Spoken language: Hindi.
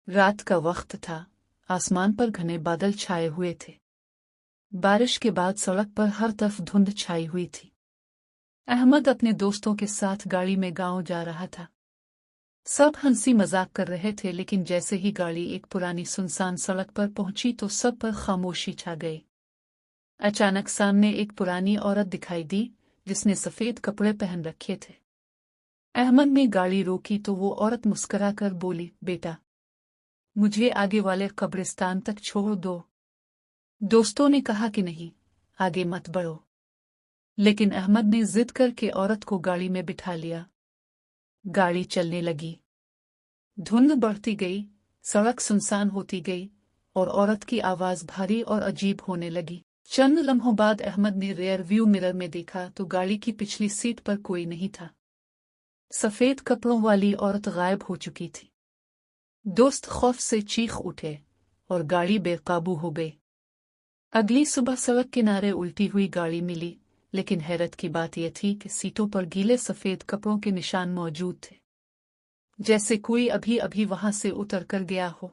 रात का वक्त था। आसमान पर घने बादल छाए हुए थे। बारिश के बाद सड़क पर हर तरफ धुंध छाई हुई थी। अहमद अपने दोस्तों के साथ गाड़ी में गांव जा रहा था। सब हंसी मजाक कर रहे थे, लेकिन जैसे ही गाड़ी एक पुरानी सुनसान सड़क पर पहुंची तो सब पर खामोशी छा गई। अचानक सामने एक पुरानी औरत दिखाई दी, जिसने सफेद कपड़े पहन रखे थे। अहमद ने गाड़ी रोकी तो वो औरत मुस्कुराकर बोली, बेटा, मुझे आगे वाले कब्रिस्तान तक छोड़ दो। दोस्तों ने कहा कि नहीं, आगे मत बढ़ो, लेकिन अहमद ने जिद करके औरत को गाड़ी में बिठा लिया। गाड़ी चलने लगी। धुंध बढ़ती गई, सड़क सुनसान होती गई और औरत की आवाज भारी और अजीब होने लगी। चंद लम्हों बाद अहमद ने रियर व्यू मिरर में देखा तो गाड़ी की पिछली सीट पर कोई नहीं था। सफेद कपड़ों वाली औरत गायब हो चुकी थी। दोस्त खौफ से चीख उठे और गाड़ी बेकाबू हो गई। अगली सुबह सड़क किनारे उल्टी हुई गाड़ी मिली, लेकिन हैरत की बात यह थी कि सीटों पर गीले सफेद कपड़ों के निशान मौजूद थे, जैसे कोई अभी अभी वहां से उतर कर गया हो।